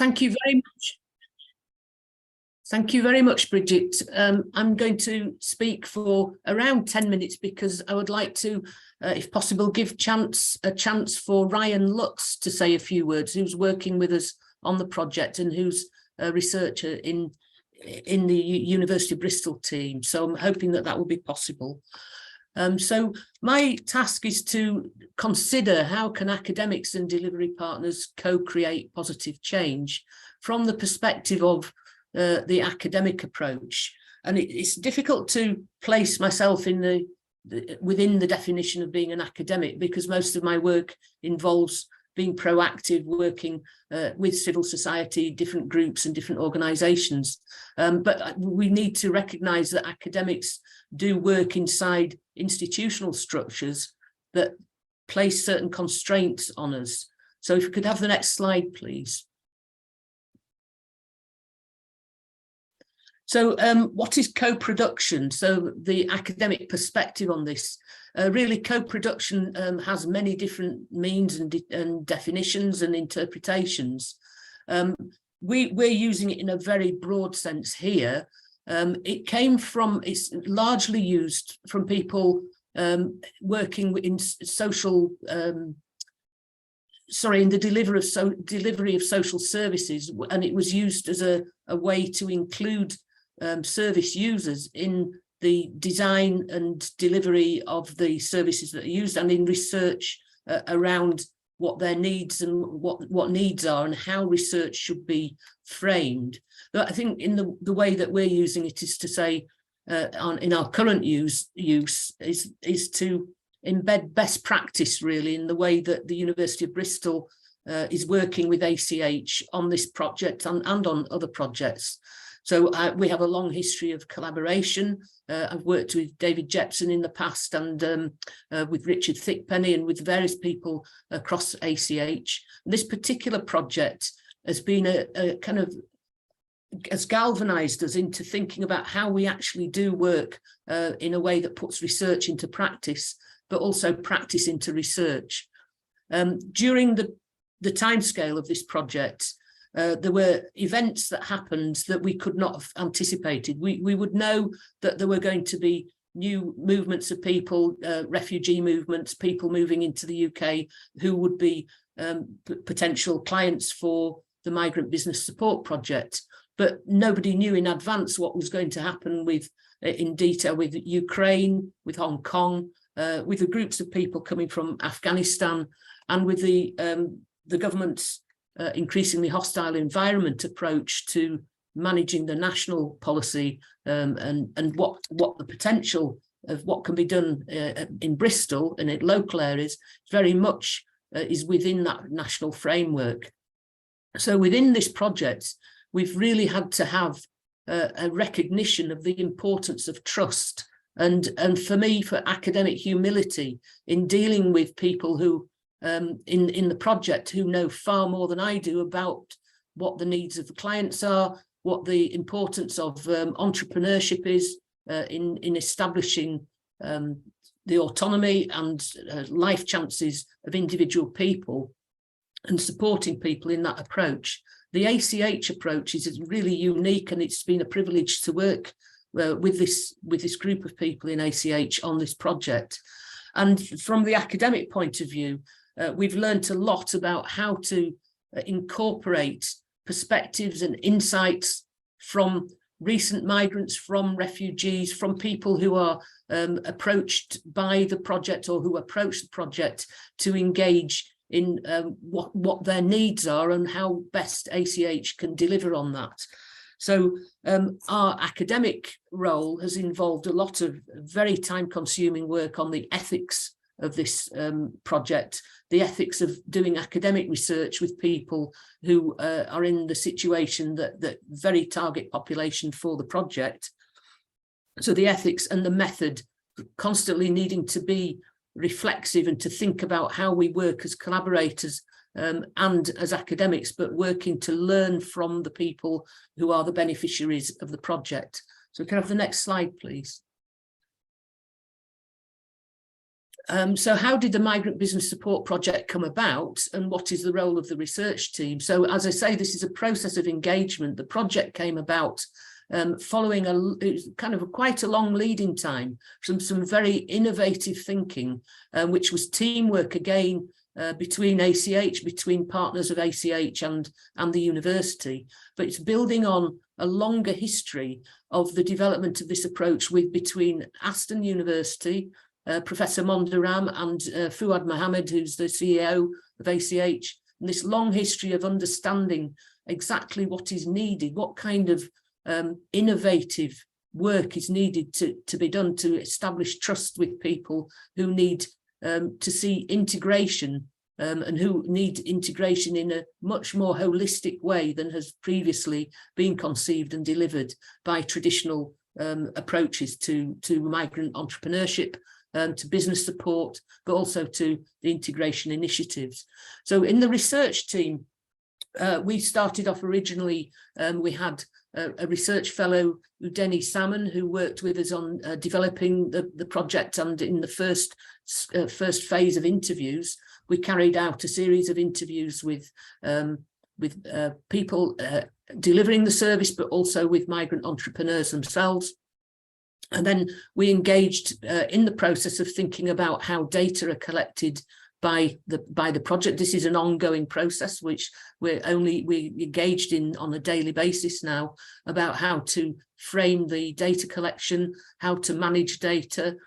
Thank you very much. Thank you very much, Bridget. I'm going to speak for around 10 minutes because I would like to, if possible, give a chance for Ryan Lutz to say a few words, who's working with us on the project and who's a researcher in the University of Bristol team. So I'm hoping that will be possible. So my task is to consider how can academics and delivery partners co-create positive change from the perspective of the academic approach. And it's difficult to place myself in within the definition of being an academic, because most of my work involves being proactive, working with civil society, different groups and different organisations. But we need to recognise that academics do work inside institutional structures that place certain constraints on us. So if we could have the next slide, please. So what is co-production? So the academic perspective on this, really co-production has many different means and definitions and interpretations. We're using it in a very broad sense here. It's largely used from people working in in the delivery of social services, and it was used as a way to include service users in the design and delivery of the services that are used, and in research around what their needs and what needs are and how research should be framed. But I think in the way that we're using it is to say in our current use is to embed best practice really in the way that the University of Bristol is working with ACH on this project and on other projects. So we have a long history of collaboration. I've worked with David Jepson in the past and with Richard Thickpenny and with various people across ACH. And this particular project has been has galvanized us into thinking about how we actually do work in a way that puts research into practice, but also practice into research. During the timescale of this project, there were events that happened that we could not have anticipated. We would know that there were going to be new movements of people, refugee movements, people moving into the UK who would be potential clients for the Migrant Business Support Project. But nobody knew in advance what was going to happen in detail with Ukraine, with Hong Kong, with the groups of people coming from Afghanistan, and with the government's increasingly hostile environment approach to managing the national policy and what the potential of what can be done in Bristol and in local areas very much is within that national framework. So within this project, we've really had to have a recognition of the importance of trust and for me, for academic humility in dealing with people who in the project who know far more than I do about what the needs of the clients are, what the importance of entrepreneurship is in establishing the autonomy and life chances of individual people and supporting people in that approach. The ACH approach is really unique, and it's been a privilege to work with this group of people in ACH on this project. And from the academic point of view, we've learned a lot about how to incorporate perspectives and insights from recent migrants, from refugees, from people who are approached by the project or who approach the project to engage in what their needs are and how best ACH can deliver on that. So our academic role has involved a lot of very time-consuming work on the ethics of this project, the ethics of doing academic research with people who are in the situation that very target population for the project. So the ethics and the method constantly needing to be reflexive and to think about how we work as collaborators and as academics, but working to learn from the people who are the beneficiaries of the project. So can I have the next slide, please? So how did the Migrant Business Support Project come about, and what is the role of the research team? So as I say, this is a process of engagement. The project came about following quite a long leading time from some very innovative thinking, which was teamwork again between ACH, between partners of ACH and the university. But it's building on a longer history of the development of this approach between Aston University, Professor Mondaram and Fuad Mohammed, who's the CEO of ACH, and this long history of understanding exactly what is needed, what kind of innovative work is needed to be done to establish trust with people who need to see integration and who need integration in a much more holistic way than has previously been conceived and delivered by traditional approaches to migrant entrepreneurship, to business support, but also to the integration initiatives. So in the research team, we started off originally, we had a research fellow, Udeni Salmon, who worked with us on developing the project, and in the first phase of interviews, we carried out a series of interviews with people delivering the service, but also with migrant entrepreneurs themselves. And then we engaged in the process of thinking about how data are collected by the project. This is an ongoing process which we engaged in on a daily basis now, about how to frame the data collection, how to manage data,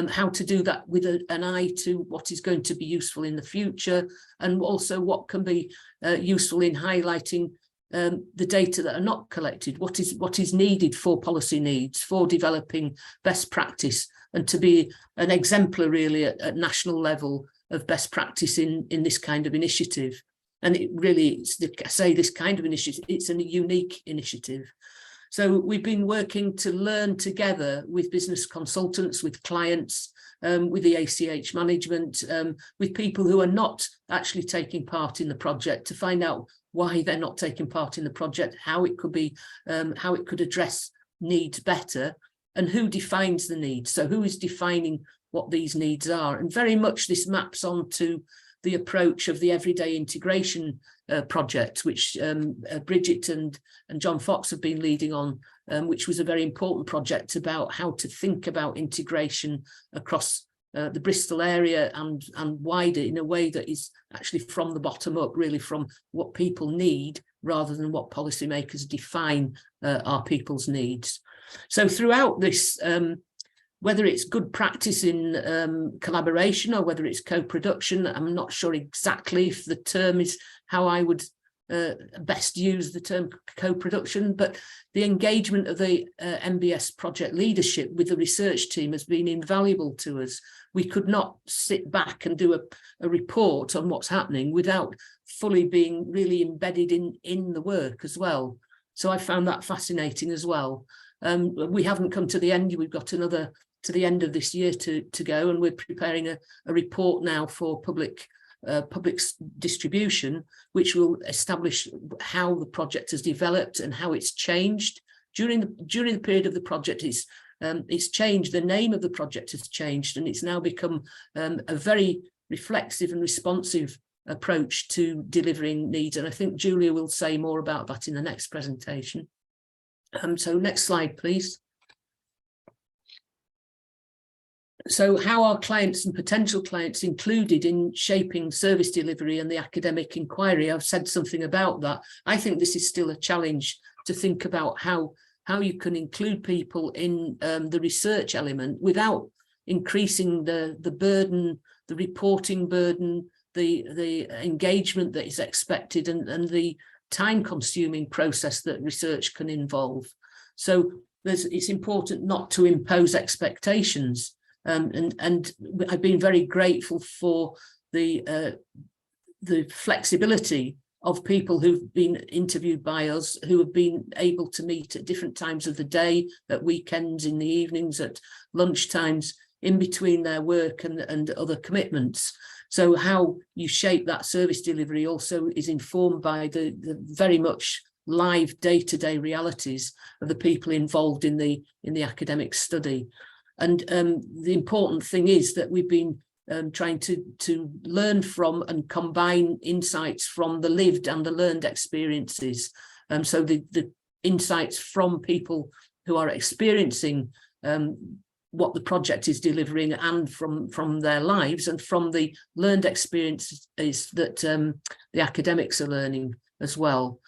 how to do that with an eye to what is going to be useful in the future, and also what can be useful in highlighting the data that are not collected, what is needed for policy needs, for developing best practice, and to be an exemplar really at national level of best practice in this kind of initiative. And it really, I say this kind of initiative, it's a unique initiative. So we've been working to learn together with business consultants, with clients, with the ACH management, with people who are not actually taking part in the project, to find out why they're not taking part in the project, how it could be, how it could address needs better, and who defines the needs. So who is defining what these needs are? And very much this maps onto the approach of the Everyday Integration project, which Bridget and John Fox have been leading on, which was a very important project about how to think about integration across the Bristol area and wider, in a way that is actually from the bottom up, really from what people need rather than what policymakers define are people's needs. So throughout this, whether it's good practice in collaboration or whether it's co-production, I'm not sure exactly if the term is how I would best use the term co-production, but the engagement of the MBS project leadership with the research team has been invaluable to us. We could not sit back and do a report on what's happening without fully being really embedded in the work as well. So I found that fascinating as well. We haven't come to the end. We've got another to the end of this year to go, and we're preparing a report now for public distribution, which will establish how the project has developed and how it's changed during the period of the project. It's changed. The name of the project has changed, and it's now become a very reflexive and responsive approach to delivering needs. And I think Julia will say more about that in the next presentation. So next slide, please. So how are clients and potential clients included in shaping service delivery and the academic inquiry? I've said something about that. I think this is still a challenge to think about how you can include people in the research element without increasing the burden, the reporting burden, the engagement that is expected, and the time-consuming process that research can involve. So it's important not to impose expectations. And I've been very grateful for the flexibility of people who've been interviewed by us, who have been able to meet at different times of the day, at weekends, in the evenings, at lunch times, in between their work and other commitments. So how you shape that service delivery also is informed by the very much live day-to-day realities of the people involved in the academic study. And the important thing is that we've been trying to learn from and combine insights from the lived and the learned experiences. So the insights from people who are experiencing what the project is delivering, and from their lives, and from the learned experiences that the academics are learning as well.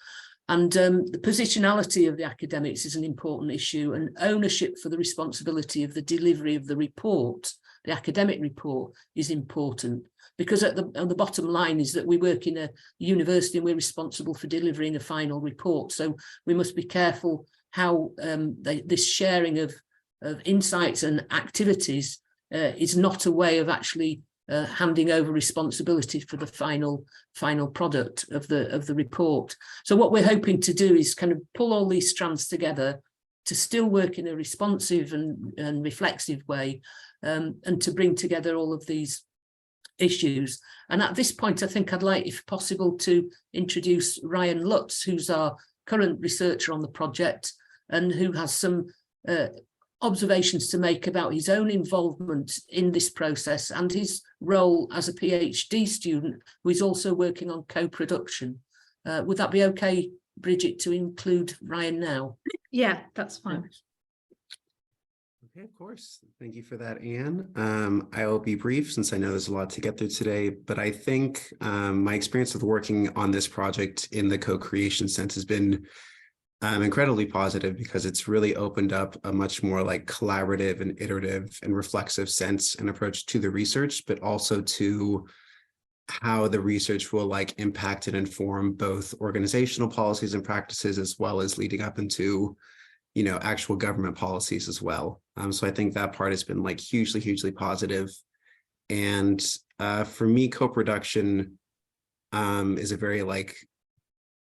And the positionality of the academics is an important issue, and ownership for the responsibility of the delivery of the report, the academic report, is important, because at the bottom line is that we work in a university and we're responsible for delivering a final report. So we must be careful how this sharing of insights and activities is not a way of actually handing over responsibility for the final product of the report. So what we're hoping to do is kind of pull all these strands together to still work in a responsive and reflexive way, and to bring together all of these issues. And at this point, I think I'd like, if possible, to introduce Ryan Lutz, who's our current researcher on the project and who has some observations to make about his own involvement in this process and his role as a PhD student who is also working on co-production. Would that be okay, Bridget, to include Ryan now? Yeah, that's fine. Okay, of course. Thank you for that, Anne. I will be brief since I know there's a lot to get through today, but I think my experience with working on this project in the co-creation sense has been incredibly positive, because it's really opened up a much more like collaborative and iterative and reflexive sense and approach to the research, but also to how the research will like impact and inform both organizational policies and practices, as well as leading up into, you know, actual government policies as well. So I think that part has been like hugely positive. And for me, co-production is a very like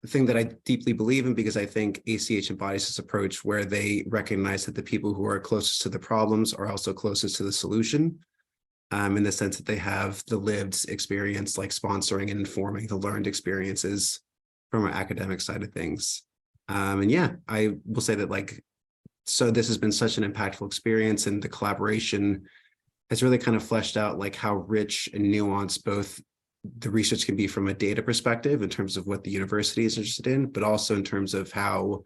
thing that I deeply believe in, because I think ACH embodies this approach where they recognize that the people who are closest to the problems are also closest to the solution, in the sense that they have the lived experience, like sponsoring and informing the learned experiences from our academic side of things. And yeah, I will say that like, so this has been such an impactful experience, and the collaboration has really kind of fleshed out like how rich and nuanced both the research can be from a data perspective in terms of what the university is interested in, but also in terms of how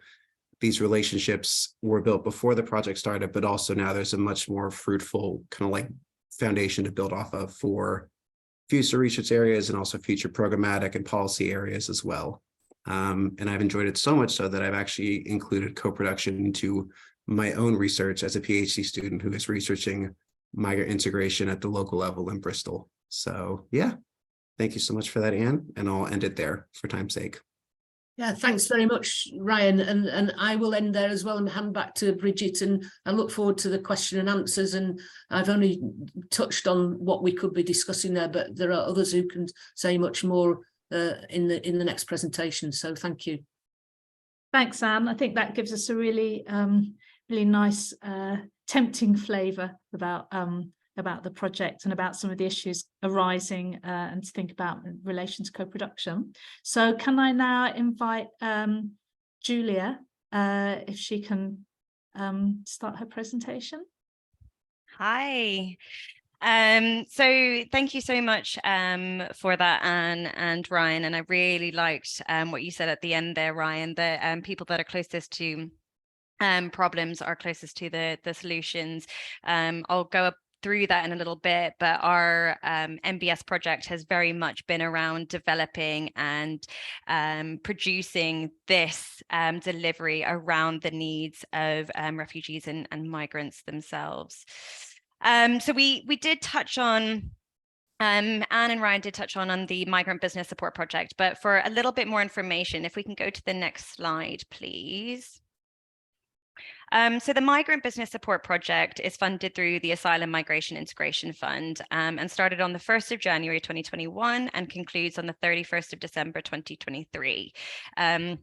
these relationships were built before the project started, but also now there's a much more fruitful kind of like foundation to build off of for future research areas and also future programmatic and policy areas as well. And I've enjoyed it so much so that I've actually included co-production into my own research as a PhD student who is researching migrant integration at the local level in Bristol. So yeah. Thank you so much for that, Anne, and I'll end it there for time's sake. Yeah, thanks very much, Ryan. And I will end there as well and hand back to Bridget, and I look forward to the question and answers. And I've only touched on what we could be discussing there, but there are others who can say much more in the next presentation. So thank you. Thanks, Anne. I think that gives us a really, really nice, tempting flavour about the project and about some of the issues arising and to think about in relation to co-production. So can I now invite Julia, if she can start her presentation? Hi. So thank you so much for that, Anne and Ryan. And I really liked what you said at the end there, Ryan, that people that are closest to problems are closest to the solutions. I'll go up through that in a little bit, but our MBS project has very much been around developing and producing this delivery around the needs of refugees and migrants themselves. So we did touch on, Anne and Ryan did touch on the Migrant Business Support Project, but for a little bit more information, if we can go to the next slide, please. So the Migrant Business Support Project is funded through the Asylum Migration Integration Fund and started on the 1st of January 2021 and concludes on the 31st of December 2023. It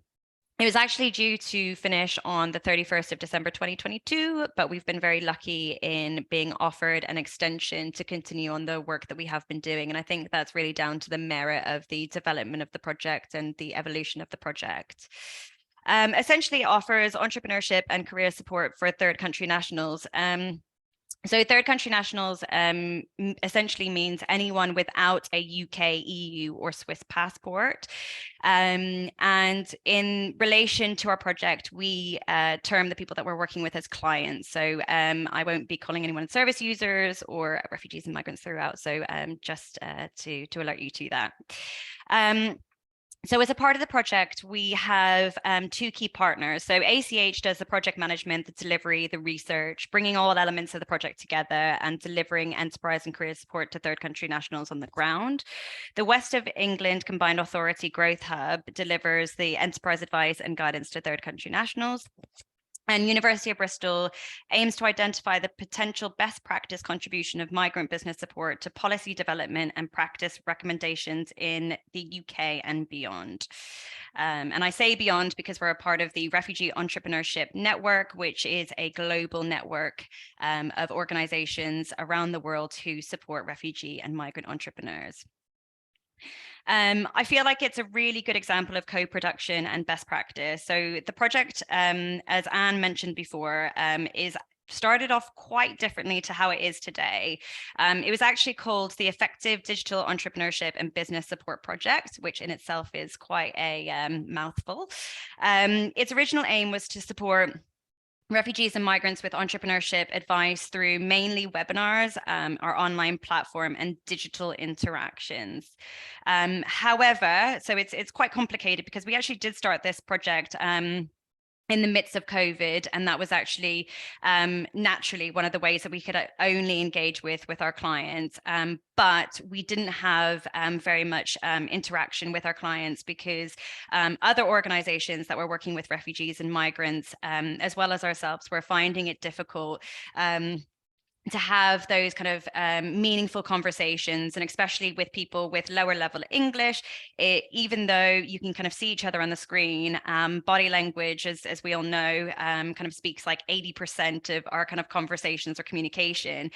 was actually due to finish on the 31st of December 2022, but we've been very lucky in being offered an extension to continue on the work that we have been doing. And I think that's really down to the merit of the development of the project and the evolution of the project. Essentially, it offers entrepreneurship and career support for third country nationals. So third country nationals essentially means anyone without a UK, EU or Swiss passport. And in relation to our project, we term the people that we're working with as clients. So I won't be calling anyone service users or refugees and migrants throughout. So just to alert you to that. So as a part of the project, we have two key partners. So ACH does the project management, the delivery, the research, bringing all elements of the project together and delivering enterprise and career support to third country nationals on the ground. The West of England Combined Authority Growth Hub delivers the enterprise advice and guidance to third country nationals. And University of Bristol aims to identify the potential best practice contribution of migrant business support to policy development and practice recommendations in the UK and beyond. And I say beyond because we're a part of the Refugee Entrepreneurship Network, which is a global network of organizations around the world who support refugee and migrant entrepreneurs. I feel like it's a really good example of co-production and best practice. So the project, as Anne mentioned before, is started off quite differently to how it is today. It was actually called the Effective Digital Entrepreneurship and Business Support Project, which in itself is quite a mouthful. Its original aim was to support refugees and migrants with entrepreneurship advice through mainly webinars, our online platform, and digital interactions. However, so it's quite complicated because we actually did start this project in the midst of COVID, and that was actually naturally one of the ways that we could only engage with our clients. But we didn't have very much interaction with our clients because other organizations that were working with refugees and migrants, as well as ourselves, were finding it difficult to have those kind of meaningful conversations, and especially with people with lower level English, even though you can kind of see each other on the screen, body language, as we all know, kind of speaks like 80% of our kind of conversations or communication.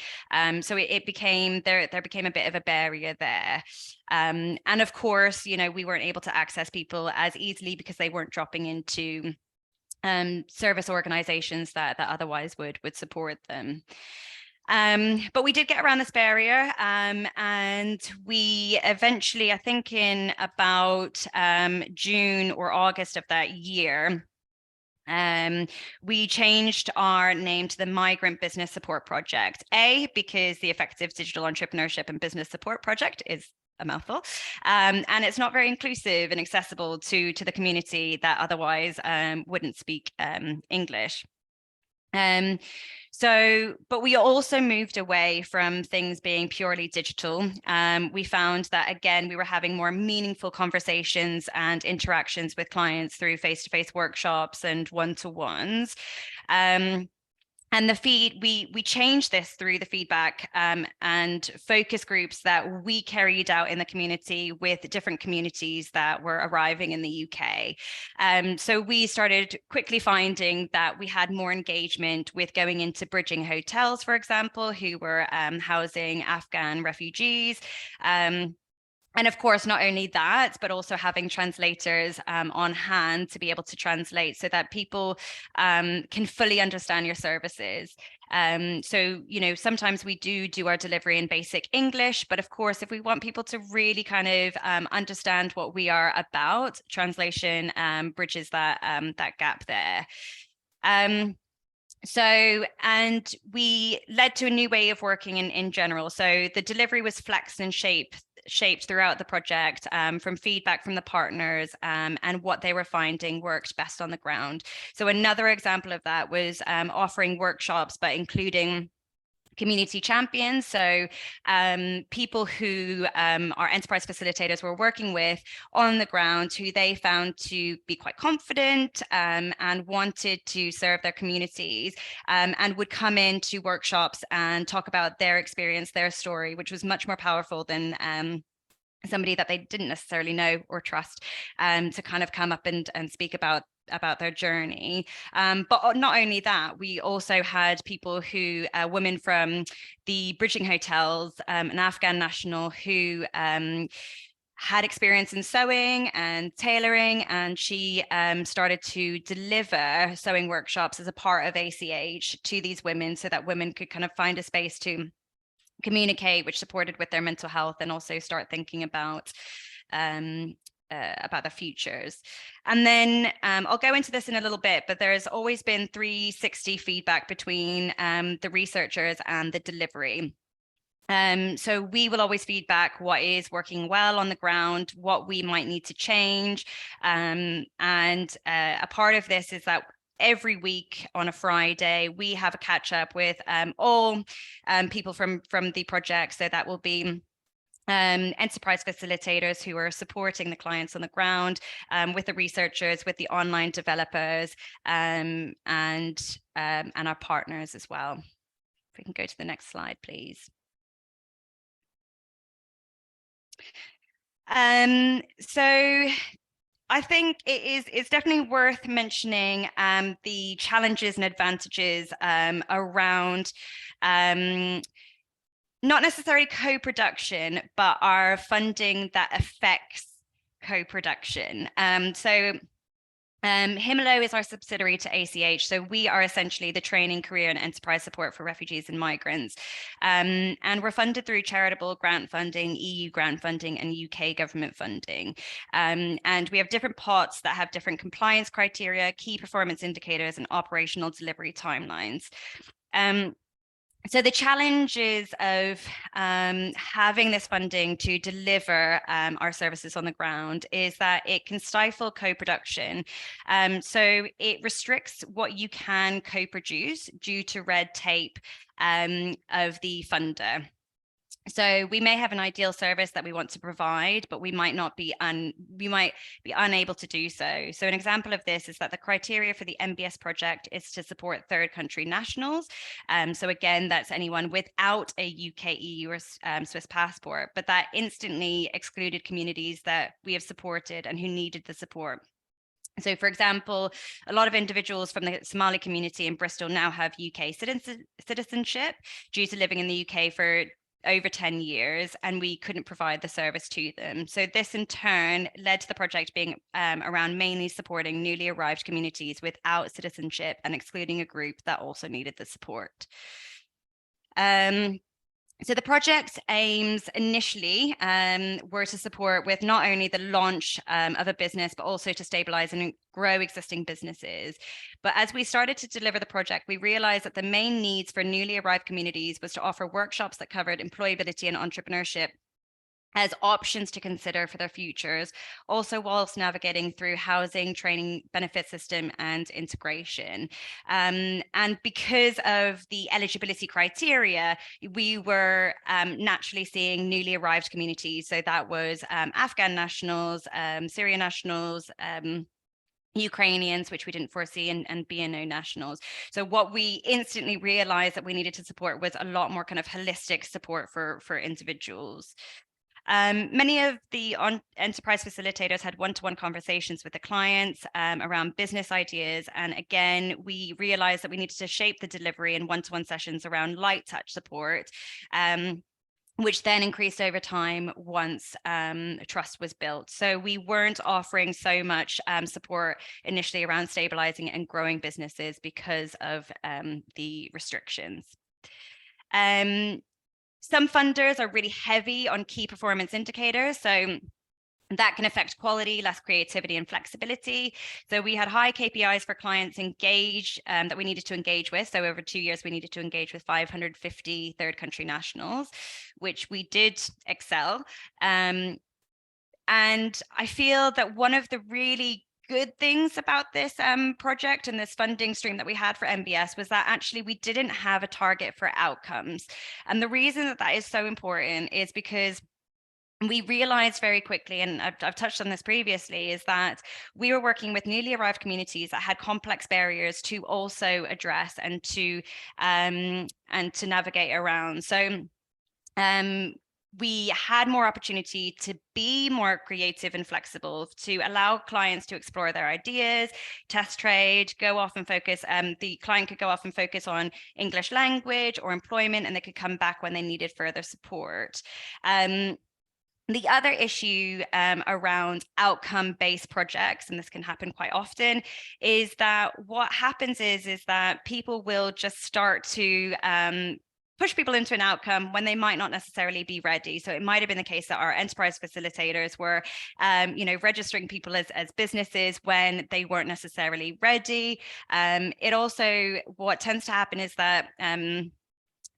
So it became, there became a bit of a barrier there. And of course, you know, we weren't able to access people as easily because they weren't dropping into service organizations that otherwise would support them. But we did get around this barrier, and we eventually, I think in about June or August of that year, we changed our name to the Migrant Business Support Project, because the Effective Digital Entrepreneurship and Business Support Project is a mouthful, and it's not very inclusive and accessible to the community that otherwise wouldn't speak English. But we also moved away from things being purely digital. We found that, again, we were having more meaningful conversations and interactions with clients through face-to-face workshops and one-to-ones. And we changed this through the feedback and focus groups that we carried out in the community with different communities that were arriving in the UK. So we started quickly finding that we had more engagement with going into bridging hotels, for example, who were housing Afghan refugees. And of course, not only that, but also having translators on hand to be able to translate so that people can fully understand your services. So, you know, sometimes we do our delivery in basic English, but of course, if we want people to really kind of understand what we are about, translation bridges that gap there. And we led to a new way of working in general. So the delivery was flexed and shaped throughout the project from feedback from the partners and what they were finding worked best on the ground. So another example of that was offering workshops, but including community champions, so people who our enterprise facilitators were working with on the ground, who they found to be quite confident and wanted to serve their communities, and would come into workshops and talk about their experience, their story, which was much more powerful than somebody that they didn't necessarily know or trust to kind of come up and speak about their journey. But not only that, we also had people who, women from the bridging hotels, an Afghan national who had experience in sewing and tailoring, and she started to deliver sewing workshops as a part of ACH to these women, so that women could kind of find a space to communicate, which supported with their mental health, and also start thinking about their futures. And then I'll go into this in a little bit, but there's always been 360 feedback between the researchers and the delivery. So we will always feedback what is working well on the ground, what we might need to change. And a part of this is that every week on a Friday, we have a catch up with all people from the project. So that will be enterprise facilitators who are supporting the clients on the ground, with the researchers, with the online developers, and our partners as well. If we can go to the next slide, please. So I think it's definitely worth mentioning the challenges and advantages around not necessarily co-production, but our funding that affects co-production. Himelo is our subsidiary to ACH, so we are essentially the training, career and enterprise support for refugees and migrants. And we're funded through charitable grant funding, EU grant funding and UK government funding. And we have different pots that have different compliance criteria, key performance indicators and operational delivery timelines. So the challenges of having this funding to deliver our services on the ground is that it can stifle co-production. So it restricts what you can co-produce due to red tape of the funder. So we may have an ideal service that we want to provide, but we might be unable to do so. So an example of this is that the criteria for the MBS project is to support third country nationals. So again, that's anyone without a UK, EU or Swiss passport, but that instantly excluded communities that we have supported and who needed the support. So, for example, a lot of individuals from the Somali community in Bristol now have UK citizenship due to living in the UK for over 10 years, and we couldn't provide the service to them. So this in turn led to the project being around mainly supporting newly arrived communities without citizenship and excluding a group that also needed the support. So the project's aims initially were to support with not only the launch of a business, but also to stabilize and grow existing businesses. But as we started to deliver the project, we realized that the main needs for newly arrived communities was to offer workshops that covered employability and entrepreneurship as options to consider for their futures, also whilst navigating through housing, training, benefit system and integration. And because of the eligibility criteria, we were naturally seeing newly arrived communities. So that was Afghan nationals, Syrian nationals, Ukrainians, which we didn't foresee, and BNO nationals. So what we instantly realized that we needed to support was a lot more kind of holistic support for individuals. Many of the enterprise facilitators had one-to-one conversations with the clients around business ideas. And again, we realized that we needed to shape the delivery in one-to-one sessions around light touch support, which then increased over time once trust was built. So we weren't offering so much support initially around stabilizing and growing businesses because of the restrictions. Some funders are really heavy on key performance indicators. So that can affect quality, less creativity and flexibility. So we had high KPIs for clients engaged that we needed to engage with. So over 2 years, we needed to engage with 550 third country nationals, which we did excel. And I feel that one of the really good things about this project and this funding stream that we had for MBS was that actually we didn't have a target for outcomes. And the reason that that is so important is because we realized very quickly, and I've touched on this previously, is that we were working with newly arrived communities that had complex barriers to also address and to navigate around. So we had more opportunity to be more creative and flexible, to allow clients to explore their ideas, test trade, go off and focus. The client could go off and focus on English language or employment, and they could come back when they needed further support. The other issue around outcome-based projects, and this can happen quite often, is that what happens is that people will just start to push people into an outcome when they might not necessarily be ready. So it might have been the case that our enterprise facilitators were, registering people as businesses when they weren't necessarily ready. It also, what tends to happen is that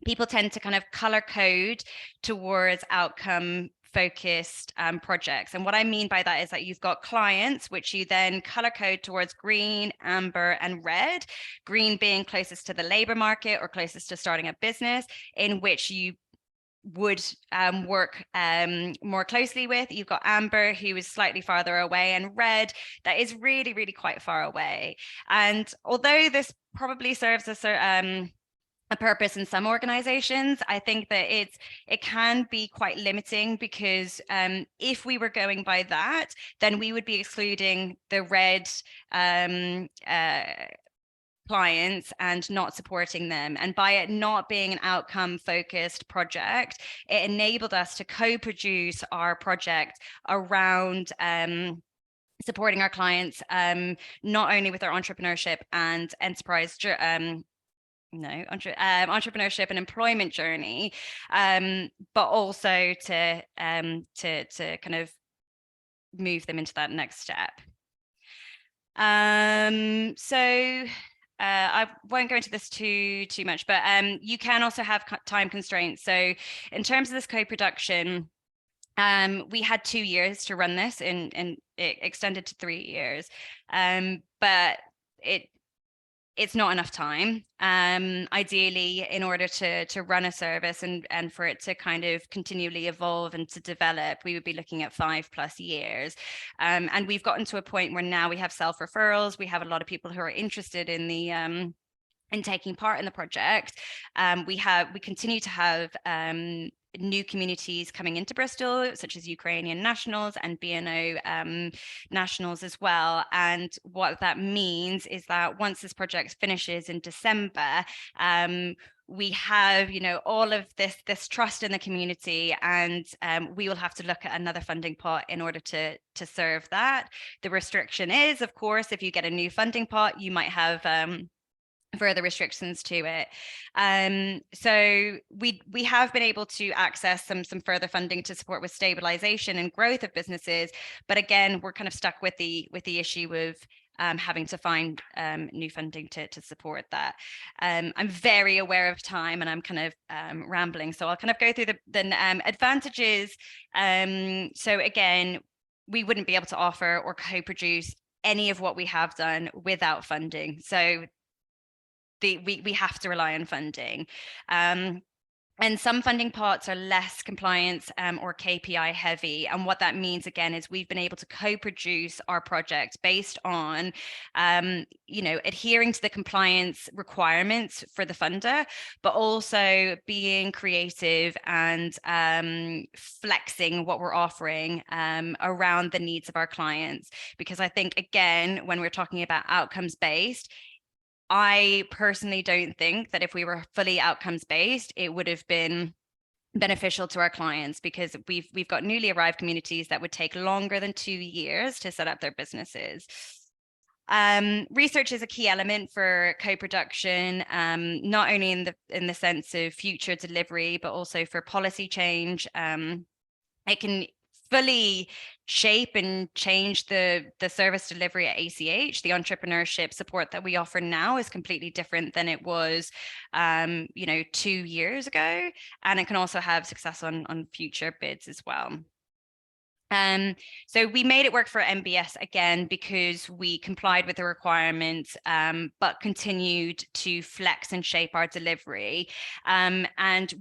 people tend to kind of color code towards outcome focused projects. And what I mean by that is that you've got clients, which you then color code towards green, amber, and red, green being closest to the labor market or closest to starting a business, in which you would work more closely with. You've got amber, who is slightly farther away, and red, that is really, really quite far away. And although this probably serves as a purpose in some organizations, I think that it can be quite limiting, because if we were going by that, then we would be excluding the red clients and not supporting them. And by it not being an outcome focused project, it enabled us to co-produce our project around supporting our clients, not only with their entrepreneurship and enterprise entrepreneurship and employment journey, but also to kind of move them into that next step. I won't go into this too much, but you can also have time constraints. So in terms of this co-production, we had 2 years to run this, and it extended to 3 years, but it's not enough time. Ideally, in order to run a service and for it to kind of continually evolve and to develop, we would be looking at 5+ years. And we've gotten to a point where now we have self-referrals. We have a lot of people who are interested in the in taking part in the project. We continue to have new communities coming into Bristol, such as Ukrainian nationals and BNO nationals as well. And what that means is that once this project finishes in December, we have, all of this trust in the community, and we will have to look at another funding pot in order to serve that. The restriction is, of course, if you get a new funding pot, you might have further restrictions to it. So we have been able to access some further funding to support with stabilization and growth of businesses, but again, we're kind of stuck with the issue of having to find new funding to support that. I'm very aware of time, and I'm kind of rambling, so I'll kind of go through the advantages. So again, we wouldn't be able to offer or co-produce any of what we have done without funding. So we have to rely on funding. And some funding pots are less compliance or KPI heavy. And what that means, again, is we've been able to co-produce our project based on, adhering to the compliance requirements for the funder, but also being creative and flexing what we're offering around the needs of our clients. Because I think, again, when we're talking about outcomes-based, I personally don't think that if we were fully outcomes based, it would have been beneficial to our clients, because we've got newly arrived communities that would take longer than 2 years to set up their businesses. Research is a key element for co-production, not only in the sense of future delivery, but also for policy change. It can fully shape and change the service delivery at ACH. The entrepreneurship support that we offer now is completely different than it was 2 years ago, and it can also have success on future bids as well. So we made it work for MBS again because we complied with the requirements, but continued to flex and shape our delivery. And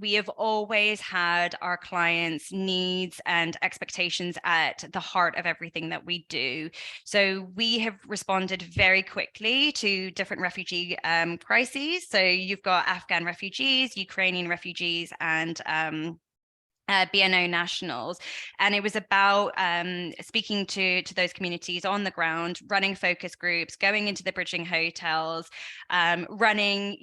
we have always had our clients' needs and expectations at the heart of everything that we do. So we have responded very quickly to different refugee crises. So you've got Afghan refugees, Ukrainian refugees, and BNO nationals, and it was about speaking to those communities on the ground, running focus groups, going into the bridging hotels, running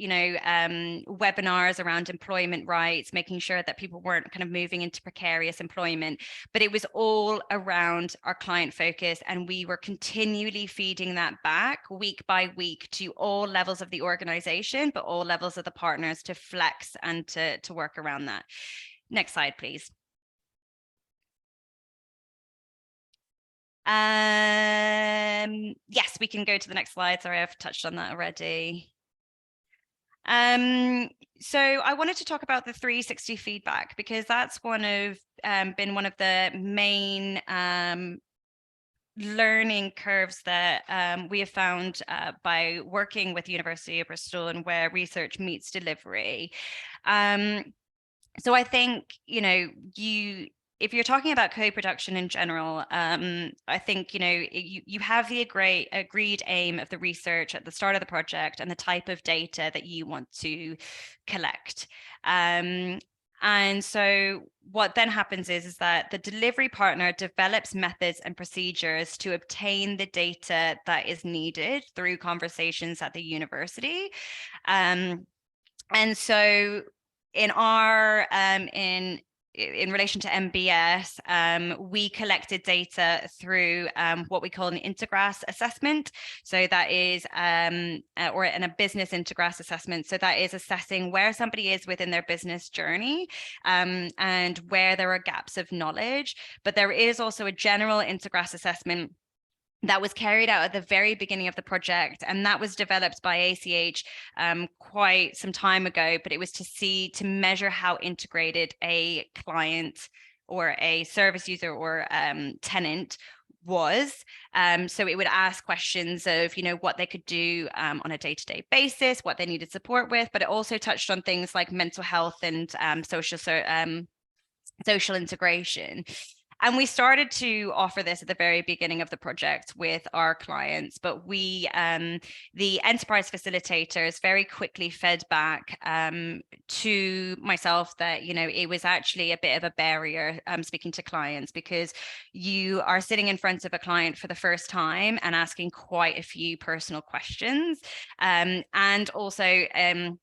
webinars around employment rights, making sure that people weren't kind of moving into precarious employment. But it was all around our client focus, and we were continually feeding that back week by week to all levels of the organization, but all levels of the partners to flex and to work around that. Next slide, please. Yes, we can go to the next slide. Sorry, I've touched on that already. So I wanted to talk about the 360 feedback, because that's been one of the main learning curves that we have found by working with the University of Bristol, and where research meets delivery. So I think, if you're talking about co-production in general, I think, you have the agreed aim of the research at the start of the project and the type of data that you want to collect. And so what then happens is that the delivery partner develops methods and procedures to obtain the data that is needed through conversations at the university. And so in our in relation to MBS, we collected data through what we call an Intergrass assessment. So that is, or in a business Intergrass assessment. So that is assessing where somebody is within their business journey, and where there are gaps of knowledge. But there is also a general Intergrass assessment that was carried out at the very beginning of the project, and that was developed by ACH quite some time ago, but it was to measure how integrated a client or a service user or tenant was. So it would ask questions of, what they could do on a day-to-day basis, what they needed support with, but it also touched on things like mental health and social integration. And we started to offer this at the very beginning of the project with our clients, but the enterprise facilitators very quickly fed back to myself that, it was actually a bit of a barrier speaking to clients, because you are sitting in front of a client for the first time and asking quite a few personal questions. And also, in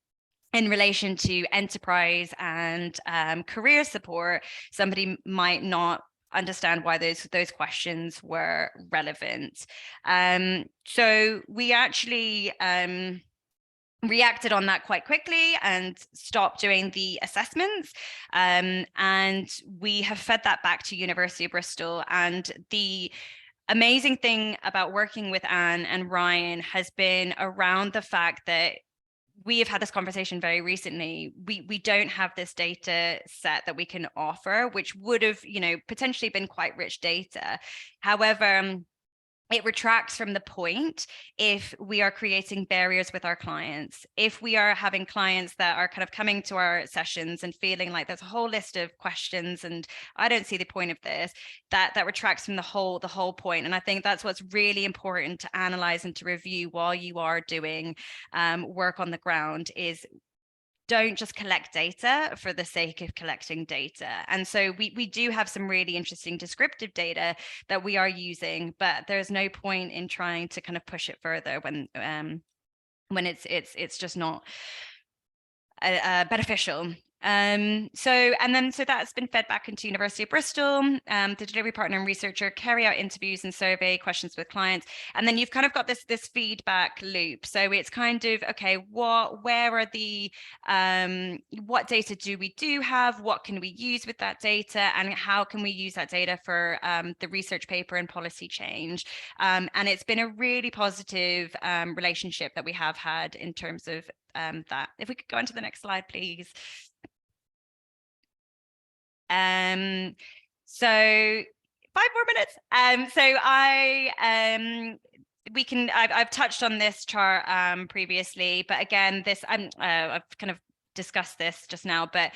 relation to enterprise and career support, somebody might not understand why those questions were relevant. So we actually reacted on that quite quickly and stopped doing the assessments. And we have fed that back to University of Bristol. And the amazing thing about working with Anne and Ryan has been around the fact that we have had this conversation very recently. We don't have this data set that we can offer, which would have, potentially been quite rich data. However, it retracts from the point if we are creating barriers with our clients. If we are having clients that are kind of coming to our sessions and feeling like there's a whole list of questions and I don't see the point of this, that retracts from the whole point. And I think that's what's really important to analyze and to review while you are doing work on the ground is don't just collect data for the sake of collecting data. And so we do have some really interesting descriptive data that we are using, but there's no point in trying to kind of push it further when it's just not beneficial. So that's been fed back into University of Bristol. The delivery partner and researcher carry out interviews and survey questions with clients, and then you've kind of got this feedback loop. So it's kind of, okay, where are the what data do we have? What can we use with that data, and how can we use that data for the research paper and policy change? And it's been a really positive relationship that we have had in terms of that. If we could go on to the next slide, please. So 5 more minutes. I've touched on this chart previously, but again, this I've kind of discussed this just now, but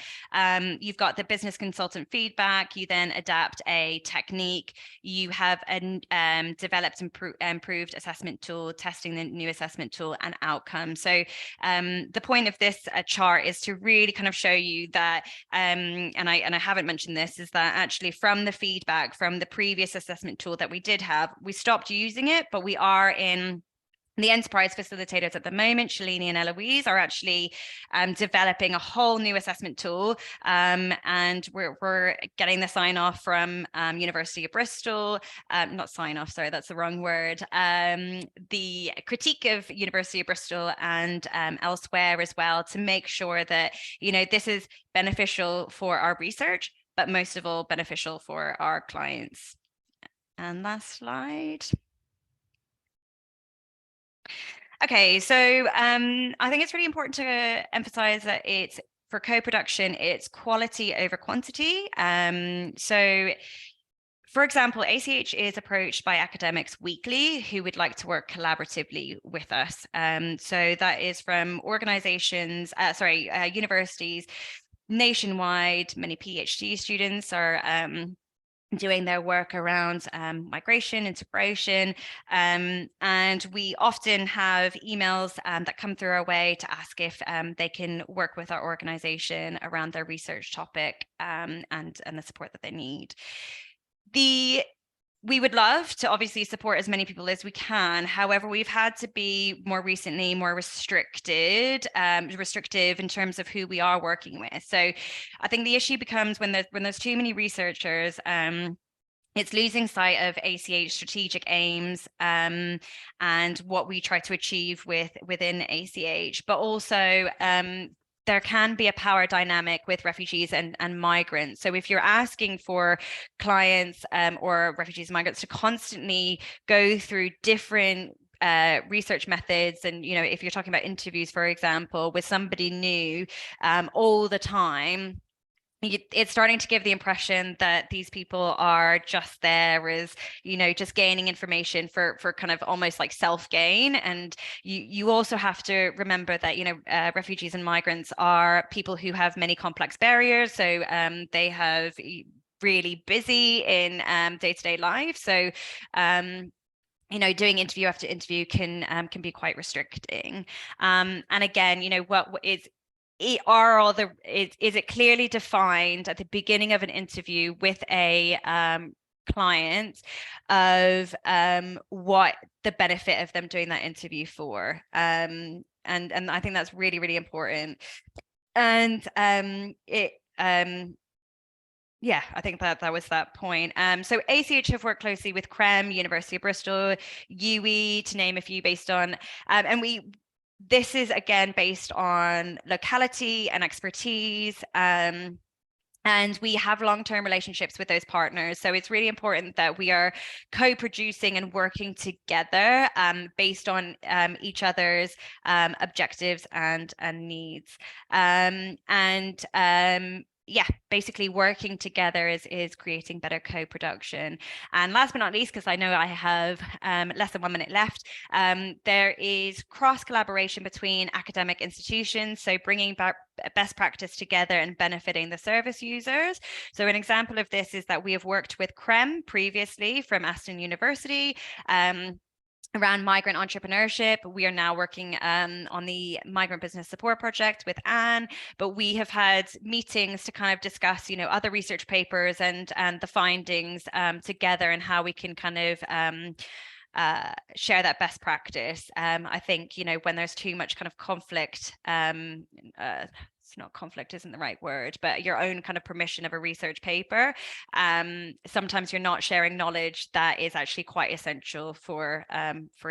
you've got the business consultant feedback, you then adapt a technique, you have a developed improved assessment tool, testing the new assessment tool and outcome. So the point of this chart is to really kind of show you that, and I haven't mentioned this, is that actually from the feedback from the previous assessment tool that we did have, we stopped using it, but we are in the enterprise facilitators at the moment. Shalini and Eloise are actually developing a whole new assessment tool, and we're getting the sign off from University of Bristol, not sign off, sorry, that's the wrong word, the critique of University of Bristol and elsewhere as well, to make sure that, you know, this is beneficial for our research, but most of all beneficial for our clients. And last slide. Okay, so I think it's really important to emphasize that it's, for co-production, it's quality over quantity. So for example, ACH is approached by academics weekly who would like to work collaboratively with us. So that is from organizations, universities nationwide. Many PhD students are doing their work around migration, integration, and we often have emails that come through our way to ask if they can work with our organization around their research topic and the support that they need. We would love to obviously support as many people as we can. However, we've had to be more recently more restrictive in terms of who we are working with. So I think the issue becomes when there's too many researchers, it's losing sight of ACH strategic aims and what we try to achieve within ACH, but also there can be a power dynamic with refugees and migrants. So if you're asking for clients or refugees and migrants to constantly go through different research methods, and, you know, if you're talking about interviews, for example, with somebody new all the time, it's starting to give the impression that these people are just there as, you know, just gaining information for kind of almost like self-gain. And you also have to remember that, you know, refugees and migrants are people who have many complex barriers. So they have really busy in day-to-day life. So you know, doing interview after interview can be quite restricting. And again, you know, what is it clearly defined at the beginning of an interview with a client of what the benefit of them doing that interview for, and I think that's really, really important. And yeah, I think that was that point. So ACH have worked closely with CREM, University of Bristol, UE, to name a few, based on this is again based on locality and expertise, and we have long-term relationships with those partners. So it's really important that we are co-producing and working together based on each other's objectives and needs. Yeah, basically working together is creating better co-production. And last but not least, because I know I have less than 1 minute left, there is cross collaboration between academic institutions, so bringing back best practice together and benefiting the service users. So an example of this is that we have worked with CREM previously from Aston University around migrant entrepreneurship. We are now working on the migrant business support project with Anne, but we have had meetings to kind of discuss, you know, other research papers and the findings together, and how we can kind of share that best practice. I think, you know, when there's too much kind of conflict, it's not conflict isn't the right word, but your own kind of permission of a research paper, sometimes you're not sharing knowledge that is actually quite essential for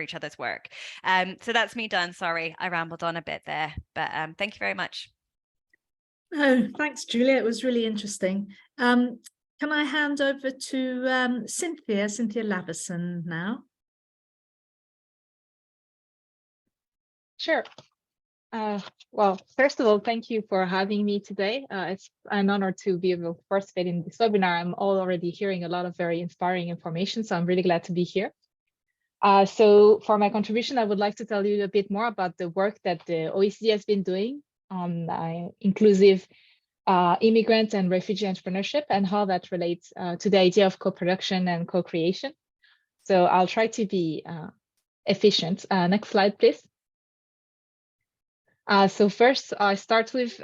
each other's work. So that's me done. Sorry, I rambled on a bit there, but thank you very much. Oh, thanks, Julia. It was really interesting. Can I hand over to Cynthia Lavison now? Sure. Well, first of all, thank you for having me today. It's an honor to be able to participate in this webinar. I'm already hearing a lot of very inspiring information, so I'm really glad to be here. So for my contribution, I would like to tell you a bit more about the work that the OECD has been doing on inclusive immigrant and refugee entrepreneurship and how that relates to the idea of co-production and co-creation. So I'll try to be efficient. Next slide, please. So first, I start with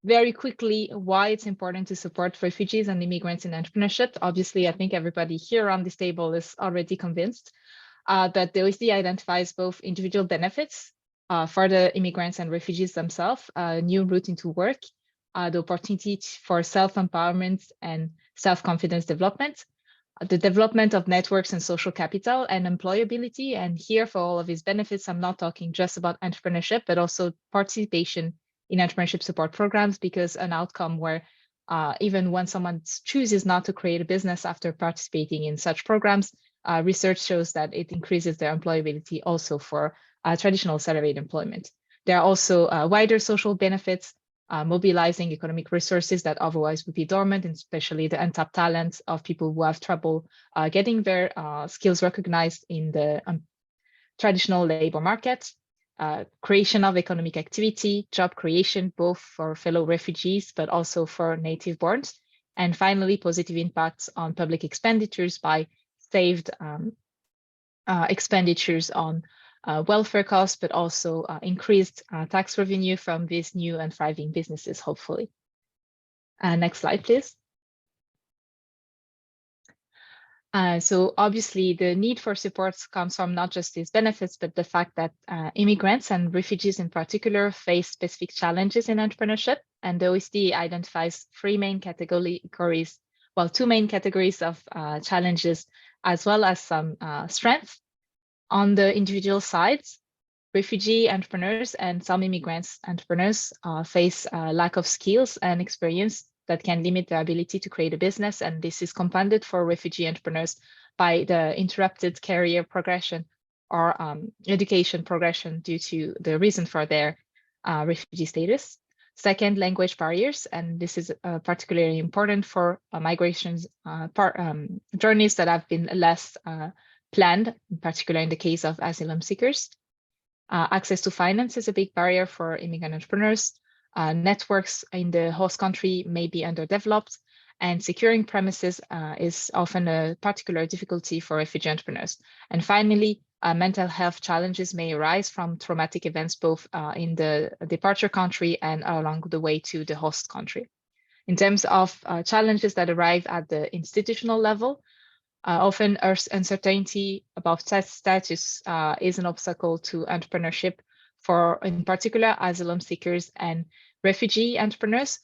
very quickly why it's important to support refugees and immigrants in entrepreneurship. Obviously, I think everybody here on this table is already convinced that the OECD identifies both individual benefits for the immigrants and refugees themselves, a new route into work, the opportunity for self-empowerment and self-confidence development, the development of networks and social capital and employability. And here for all of these benefits, I'm not talking just about entrepreneurship, but also participation in entrepreneurship support programs, because an outcome where even when someone chooses not to create a business after participating in such programs, research shows that it increases their employability also for traditional salaried employment. There are also wider social benefits, mobilizing economic resources that otherwise would be dormant, and especially the untapped talents of people who have trouble getting their skills recognized in the traditional labor market, creation of economic activity, job creation, both for fellow refugees, but also for native borns. And finally, positive impacts on public expenditures by saved expenditures on welfare costs, but also increased tax revenue from these new and thriving businesses, hopefully. Next slide, please. So obviously the need for supports comes from not just these benefits, but the fact that immigrants and refugees in particular face specific challenges in entrepreneurship. And the OECD identifies two main categories of challenges, as well as some strengths. On the individual sides, refugee entrepreneurs and some immigrants entrepreneurs face lack of skills and experience that can limit their ability to create a business. And this is compounded for refugee entrepreneurs by the interrupted career progression or education progression due to the reason for their refugee status. Second, language barriers, and this is particularly important for migrations journeys that have been less planned, in particular in the case of asylum seekers. Access to finance is a big barrier for immigrant entrepreneurs. Networks in the host country may be underdeveloped, and securing premises is often a particular difficulty for refugee entrepreneurs. And finally, mental health challenges may arise from traumatic events, both in the departure country and along the way to the host country. In terms of challenges that arrive at the institutional level, often uncertainty about status is an obstacle to entrepreneurship for, in particular, asylum seekers and refugee entrepreneurs,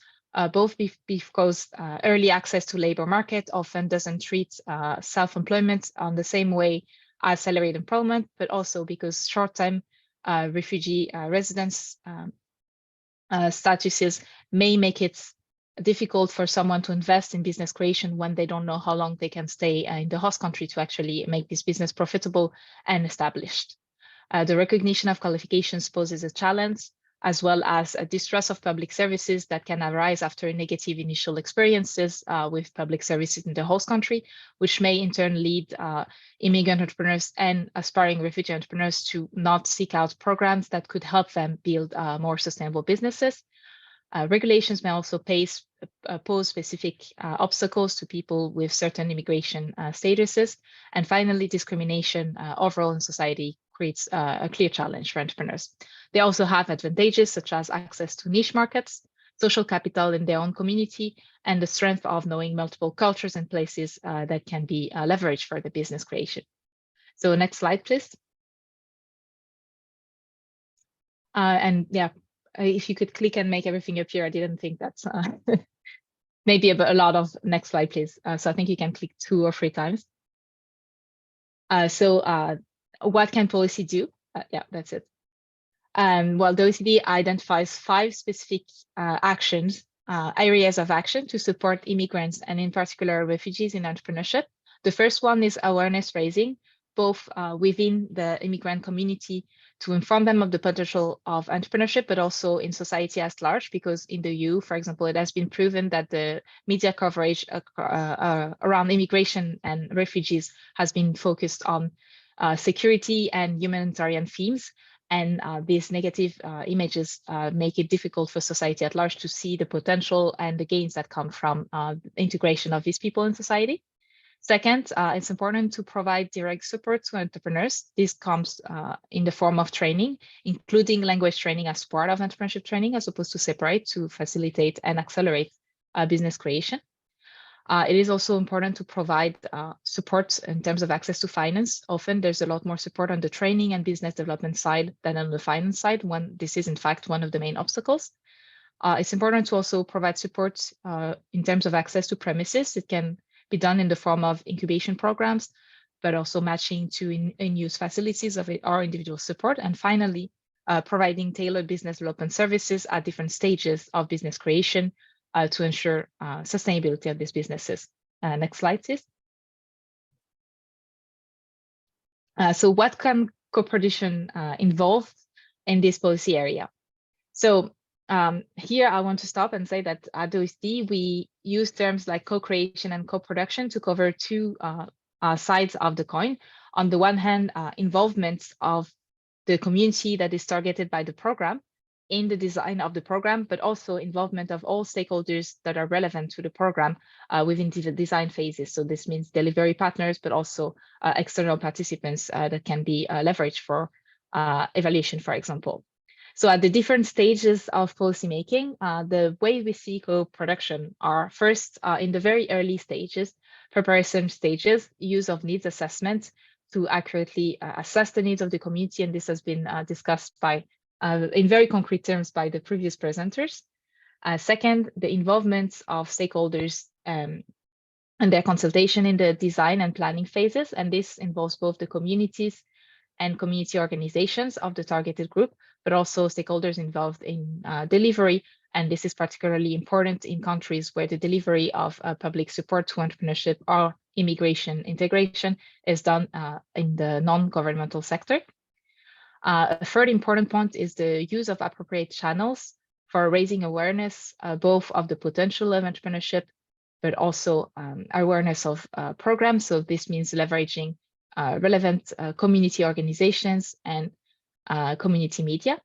both because early access to labor market often doesn't treat self-employment on the same way as salaried employment, but also because short-term refugee residence statuses may make it difficult for someone to invest in business creation when they don't know how long they can stay in the host country to actually make this business profitable and established. The recognition of qualifications poses a challenge, as well as a distrust of public services that can arise after negative initial experiences with public services in the host country, which may in turn lead immigrant entrepreneurs and aspiring refugee entrepreneurs to not seek out programs that could help them build more sustainable businesses. Regulations may also pose specific obstacles to people with certain immigration statuses. And finally, discrimination overall in society creates a clear challenge for entrepreneurs. They also have advantages such as access to niche markets, social capital in their own community, and the strength of knowing multiple cultures and places that can be leveraged for the business creation. So next slide, please. And yeah, if you could click and make everything appear, I didn't think that's maybe a lot of next slide, please. So I think you can click 2 or 3 times. So what can policy do? Yeah, that's it. Well, the OECD identifies 5 specific actions, areas of action to support immigrants and in particular refugees in entrepreneurship. The first one is awareness raising, both within the immigrant community to inform them of the potential of entrepreneurship, but also in society at large, because in the EU, for example, it has been proven that the media coverage around immigration and refugees has been focused on security and humanitarian themes. And these negative images make it difficult for society at large to see the potential and the gains that come from integration of these people in society. Second, it's important to provide direct support to entrepreneurs. This comes in the form of training, including language training as part of entrepreneurship training, as opposed to separate, to facilitate and accelerate business creation. It is also important to provide support in terms of access to finance. Often there's a lot more support on the training and business development side than on the finance side, when this is in fact one of the main obstacles. It's important to also provide support in terms of access to premises. It can be done in the form of incubation programs, but also matching to in-use facilities of our individual support. And finally, providing tailored business development services at different stages of business creation to ensure sustainability of these businesses. Next slide, please. So what can co-production involve in this policy area? So here I want to stop and say that at OECD, we use terms like co-creation and co-production to cover two sides of the coin. On the one hand, involvement of the community that is targeted by the program in the design of the program, but also involvement of all stakeholders that are relevant to the program within the design phases. So this means delivery partners, but also external participants that can be leveraged for evaluation, for example. So at the different stages of policymaking, the way we see co-production are first in the very early stages, preparation stages, use of needs assessment to accurately assess the needs of the community. And this has been discussed by in very concrete terms by the previous presenters. Second, the involvement of stakeholders and their consultation in the design and planning phases. And this involves both the communities and community organizations of the targeted group, but also stakeholders involved in delivery. And this is particularly important in countries where the delivery of public support to entrepreneurship or immigration integration is done in the non-governmental sector. A third important point is the use of appropriate channels for raising awareness, both of the potential of entrepreneurship, but also awareness of programs. So this means leveraging relevant community organizations and community media.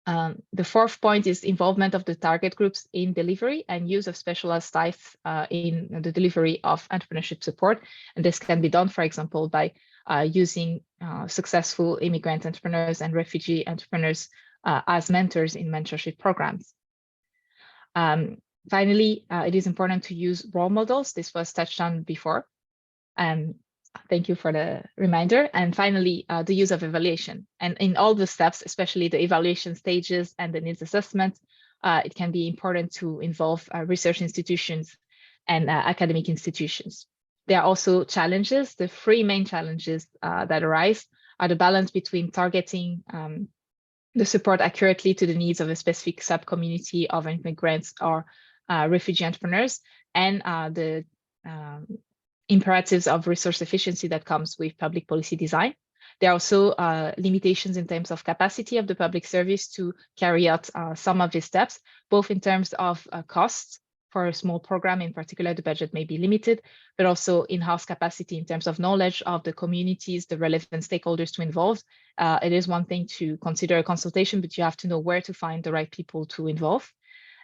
The fourth point is involvement of the target groups in delivery and use of specialized staff in the delivery of entrepreneurship support. And this can be done, for example, by using successful immigrant entrepreneurs and refugee entrepreneurs as mentors in mentorship programs. Finally, it is important to use role models. This was touched on before. Thank you for the reminder. And finally, the use of evaluation. And in all the steps, especially the evaluation stages and the needs assessment, it can be important to involve research institutions and academic institutions. There are also challenges. The three main challenges that arise are the balance between targeting the support accurately to the needs of a specific sub-community of immigrants or refugee entrepreneurs, and the imperatives of resource efficiency that comes with public policy design. There are also limitations in terms of capacity of the public service to carry out some of these steps, both in terms of costs. For a small program in particular, the budget may be limited, but also in-house capacity in terms of knowledge of the communities, the relevant stakeholders to involve. It is one thing to consider a consultation, but you have to know where to find the right people to involve.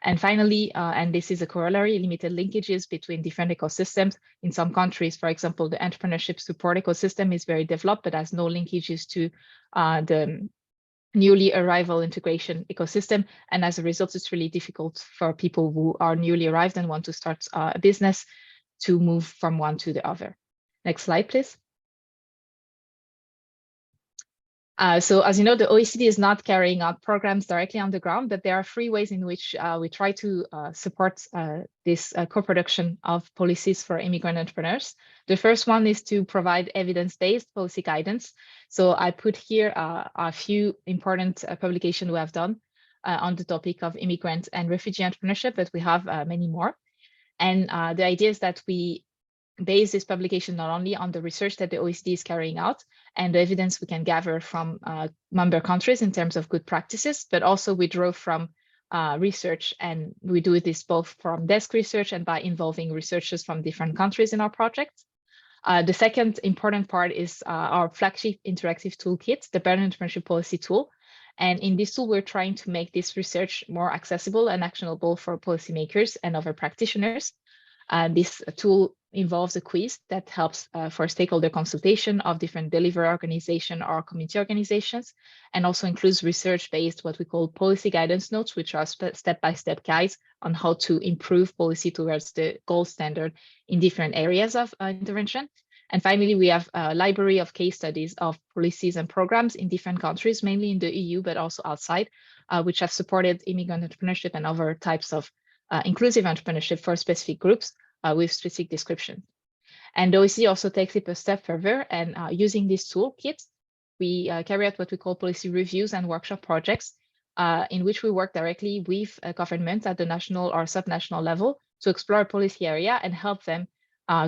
And finally, and this is a corollary, limited linkages between different ecosystems. In some countries, for example, the entrepreneurship support ecosystem is very developed, but has no linkages to the newly arrival integration ecosystem. And as a result, it's really difficult for people who are newly arrived and want to start a business to move from one to the other. Next slide, please. So as you know, the OECD is not carrying out programs directly on the ground, but there are three ways in which we try to support this co-production of policies for immigrant entrepreneurs. The first one is to provide evidence-based policy guidance. So I put here a few important publications we have done on the topic of immigrant and refugee entrepreneurship, but we have many more. And the idea is that we base this publication not only on the research that the OECD is carrying out and the evidence we can gather from member countries in terms of good practices, but also we draw from research, and we do this both from desk research and by involving researchers from different countries in our project. The second important part is our flagship interactive toolkit, the Better Entrepreneurship Policy Tool. And in this tool, we're trying to make this research more accessible and actionable for policymakers and other practitioners. This tool involves a quiz that helps for stakeholder consultation of different delivery organizations or community organizations, and also includes research-based what we call policy guidance notes, which are step-by-step guides on how to improve policy towards the gold standard in different areas of intervention. And finally, we have a library of case studies of policies and programs in different countries, mainly in the EU, but also outside, which have supported immigrant entrepreneurship and other types of inclusive entrepreneurship for specific groups with specific description. And the OECD also takes it a step further, and using this toolkit, we carry out what we call policy reviews and workshop projects, in which we work directly with government at the national or subnational level to explore a policy area and help them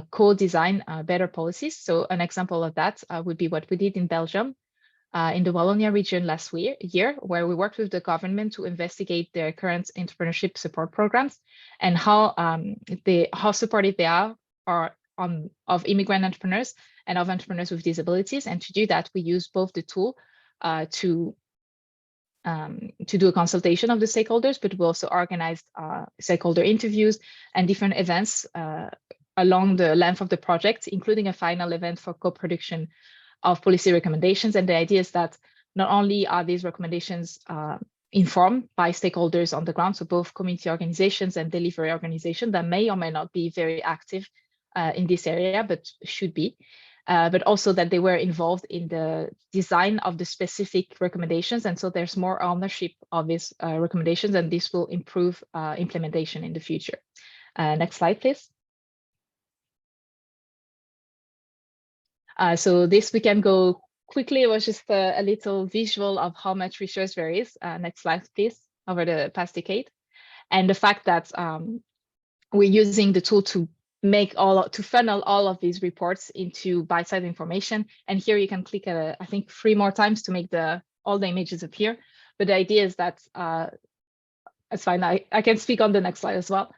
co-design better policies. So an example of that would be what we did in Belgium, in the Wallonia region last year, where we worked with the government to investigate their current entrepreneurship support programs and how supportive they are of immigrant entrepreneurs and of entrepreneurs with disabilities. And to do that, we use both the tool to do a consultation of the stakeholders, but we also organized stakeholder interviews and different events along the length of the project, including a final event for co-production of policy recommendations. And the idea is that not only are these recommendations informed by stakeholders on the ground, so both community organizations and delivery organizations that may or may not be very active in this area, but should be, but also that they were involved in the design of the specific recommendations. And so there's more ownership of these recommendations, and this will improve implementation in the future. Next slide, please. So this we can go quickly. It was just a little visual of how much research there is. Next slide, please, over the past decade. And the fact that we're using the tool to funnel all of these reports into bite-sized information. And here you can click I think 3 more times to make all the images appear. But the idea is that, it's fine, I can speak on the next slide as well,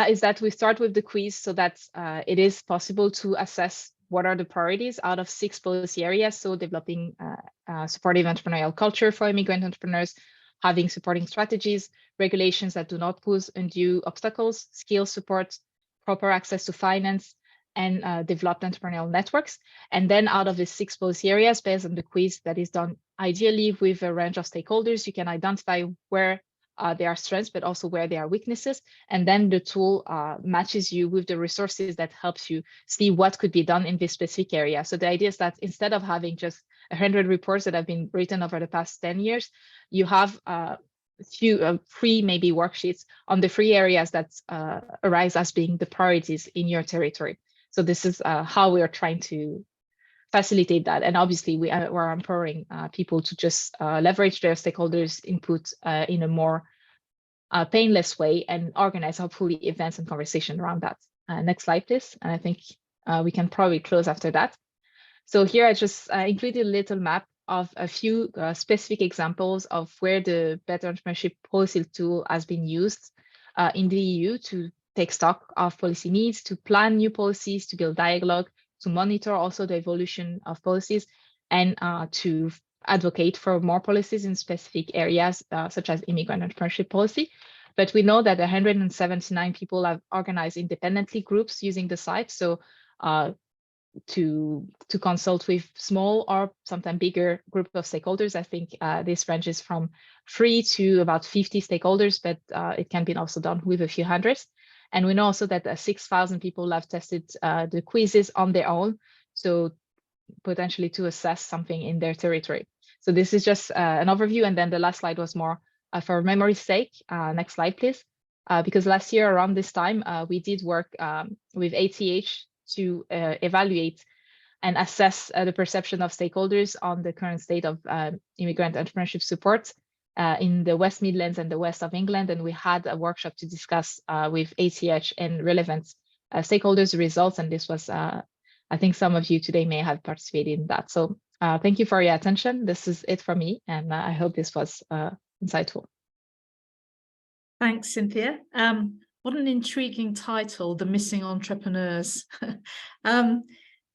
is that we start with the quiz so that it is possible to assess what are the priorities out of 6 policy areas. So developing supportive entrepreneurial culture for immigrant entrepreneurs, having supporting strategies, regulations that do not pose undue obstacles, skills support, proper access to finance, and developed entrepreneurial networks. And then out of the 6 policy areas, based on the quiz that is done ideally with a range of stakeholders, you can identify where there are strengths, but also where there are weaknesses. And then the tool matches you with the resources that helps you see what could be done in this specific area. So the idea is that instead of having just 100 reports that have been written over the past 10 years, you have three maybe worksheets on the 3 areas that arise as being the priorities in your territory. So this is how we are trying to facilitate that. And obviously we're empowering people to just leverage their stakeholders' input in a more painless way and organize hopefully events and conversation around that. Next slide, please. And I think we can probably close after that. So here I just included a little map of a few specific examples of where the Better Entrepreneurship Policy Tool has been used in the EU to take stock of policy needs, to plan new policies, to build dialogue, to monitor also the evolution of policies, and to advocate for more policies in specific areas, such as immigrant entrepreneurship policy. But we know that 179 people have organized independently groups using the site. So to consult with small or sometimes bigger group of stakeholders, I think this ranges from 3 to about 50 stakeholders, but it can be also done with a few hundreds. And we know also that 6,000 people have tested the quizzes on their own, so potentially to assess something in their territory. So this is just an overview. And then the last slide was more for memory's sake. Next slide, please. Because last year around this time, we did work with ACH to evaluate and assess the perception of stakeholders on the current state of immigrant entrepreneurship support in the West Midlands and the West of England. And we had a workshop to discuss with ACH and relevant stakeholders results. And this was, I think some of you today may have participated in that. So thank you for your attention. This is it for me. And I hope this was insightful. Thanks, Cynthia. What an intriguing title, The Missing Entrepreneurs.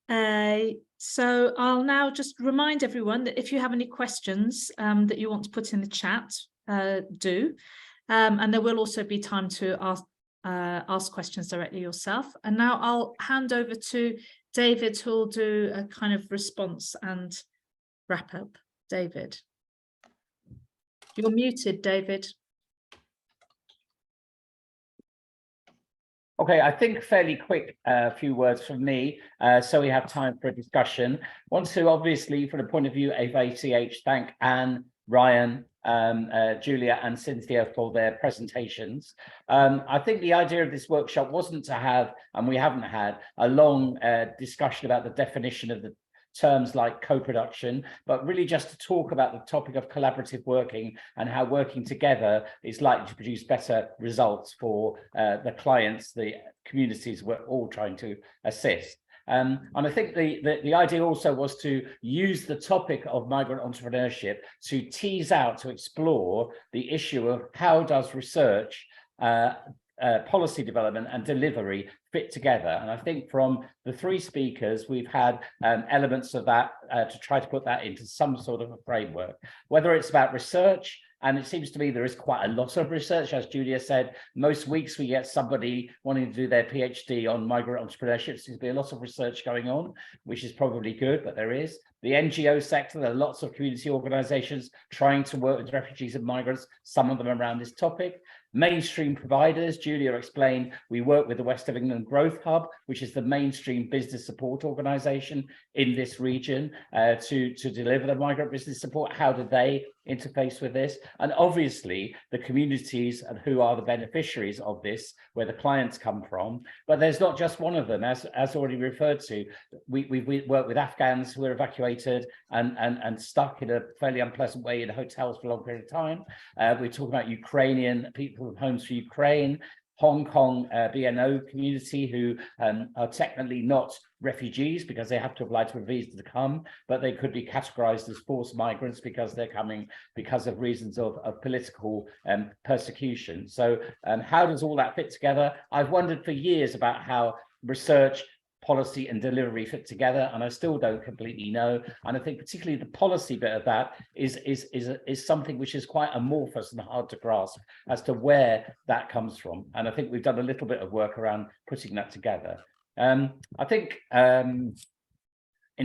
So I'll now just remind everyone that if you have any questions that you want to put in the chat, do. And there will also be time to ask questions directly yourself. And now I'll hand over to David, who'll do a kind of response and wrap up. David. You're muted, David. Okay, I think fairly quick few words from me, so we have time for a discussion. Want to obviously, from the point of view of ACH, thank Anne, Ryan, Julia and Cynthia for their presentations. I think the idea of this workshop wasn't to have, and we haven't had, a long discussion about the definition of the terms like co-production, but really just to talk about the topic of collaborative working and how working together is likely to produce better results for the clients, the communities we're all trying to assist. And I think the idea also was to use the topic of migrant entrepreneurship to tease out, to explore the issue of how does research, policy development and delivery fit together. And I think from the three speakers, we've had elements of that to try to put that into some sort of a framework, whether it's about research. And it seems to me there is quite a lot of research, as Julia said. Most weeks we get somebody wanting to do their PhD on migrant entrepreneurship. There seems to be a lot of research going on, which is probably good, but there is. The NGO sector, there are lots of community organizations trying to work with refugees and migrants, some of them around this topic. Mainstream providers, Julia explained, we work with the West of England Growth Hub, which is the mainstream business support organization in this region to deliver the migrant business support. How do they interface with this? And obviously the communities and who are the beneficiaries of this, where the clients come from. But there's not just one of them, as already referred to. We work with Afghans who are evacuated and stuck in a fairly unpleasant way in hotels for a long period of time. We're talking about Ukrainian people with homes for Ukraine, Hong Kong BNO community who are technically not refugees because they have to apply to a visa to come, but they could be categorized as forced migrants because they're coming because of reasons of political persecution. So how does all that fit together? I've wondered for years about how research, policy and delivery fit together, and I still don't completely know. And I think particularly the policy bit of that is something which is quite amorphous and hard to grasp as to where that comes from. And I think we've done a little bit of work around putting that together. I think in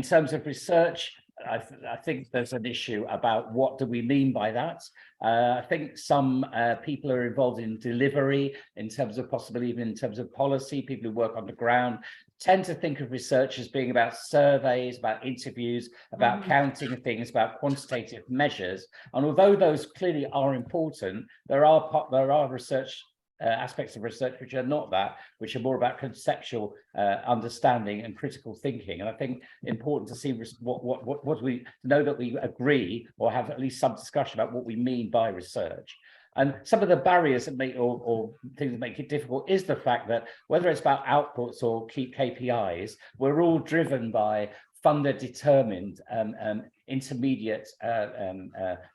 terms of research, I think there's an issue about what do we mean by that. I think some people are involved in delivery in terms of possibly even in terms of policy, people who work on the ground tend to think of research as being about surveys, about interviews, about counting things, about quantitative measures. And although those clearly are important, there are research aspects of research which are not that, which are more about conceptual understanding and critical thinking. And I think important to see what we know that we agree or have at least some discussion about what we mean by research. And some of the barriers that make or things that make it difficult is the fact that whether it's about outputs or key KPIs, we're all driven by funder determined intermediate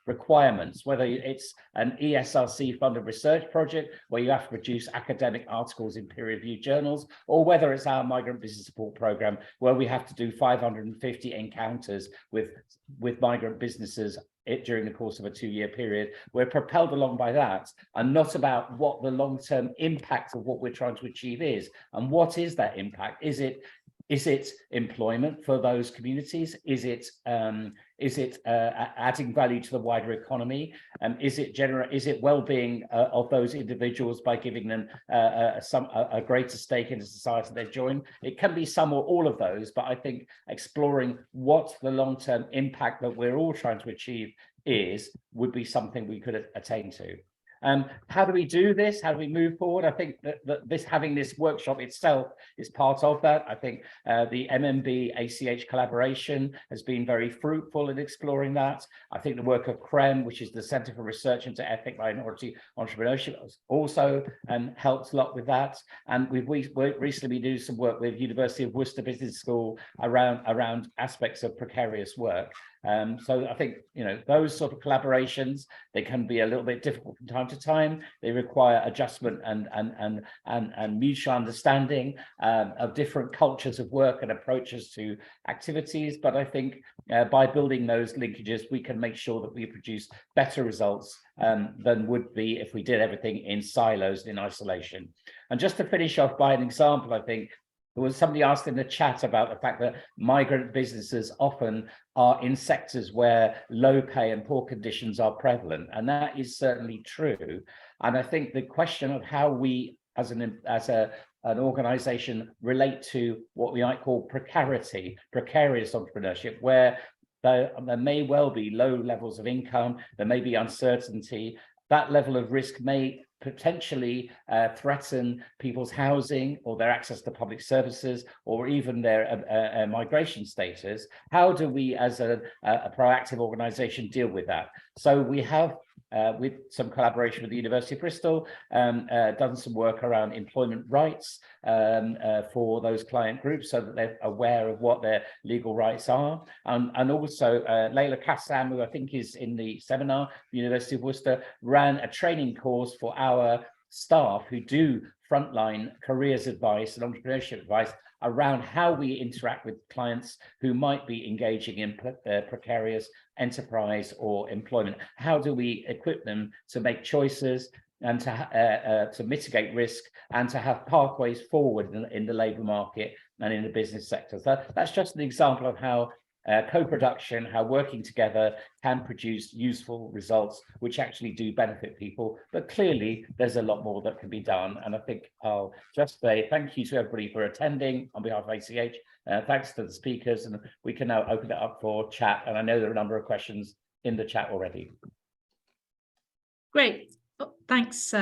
requirements, whether it's an ESRC funded research project where you have to produce academic articles in peer-reviewed journals, or whether it's our migrant business support program where we have to do 550 encounters with migrant businesses during the course of a 2-year period. We're propelled along by that and not about what the long-term impact of what we're trying to achieve is. And what is that impact? Is it employment for those communities? Is it adding value to the wider economy? Is it well-being of those individuals by giving them a greater stake in the society they've joined? It can be some or all of those, but I think exploring what the long-term impact that we're all trying to achieve would be something we could attain to. How do we do this? How do we move forward? I think that having this workshop itself is part of that. I think the MMB ACH collaboration has been very fruitful in exploring that. I think the work of CREM, which is the Centre for Research into Ethnic Minority Entrepreneurship, has also helped a lot with that. And we've recently been doing some work with University of Worcester Business School around aspects of precarious work. So I think, those sort of collaborations, they can be a little bit difficult from time to time. They require adjustment and mutual understanding of different cultures of work and approaches to activities. But I think by building those linkages, we can make sure that we produce better results than would be if we did everything in silos, in isolation. And just to finish off by an example, I think there was somebody asked in the chat about the fact that migrant businesses often are in sectors where low pay and poor conditions are prevalent, and that is certainly true. And I think the question of how we, as an organization, relate to what we might call precarious entrepreneurship, where there may well be low levels of income, there may be uncertainty. That level of risk may potentially threaten people's housing or their access to public services or even their migration status. How do we, as a proactive organization, deal with that? So we have, with some collaboration with the University of Bristol, done some work around employment rights for those client groups so that they're aware of what their legal rights are. And also Layla Kassam, who I think is in the seminar, the University of Worcester, ran a training course for our staff who do frontline careers advice and entrepreneurship advice around how we interact with clients who might be engaging in precarious enterprise or employment. How do we equip them to make choices and to mitigate risk and to have pathways forward in the labour market and in the business sector? So that's just an example of how co-production, how working together can produce useful results which actually do benefit people. But clearly there's a lot more that can be done, and I think I'll just say thank you to everybody for attending on behalf of ACH. Thanks to the speakers, and we can now open it up for chat, and I know there are a number of questions in the chat already. Great. Thanks.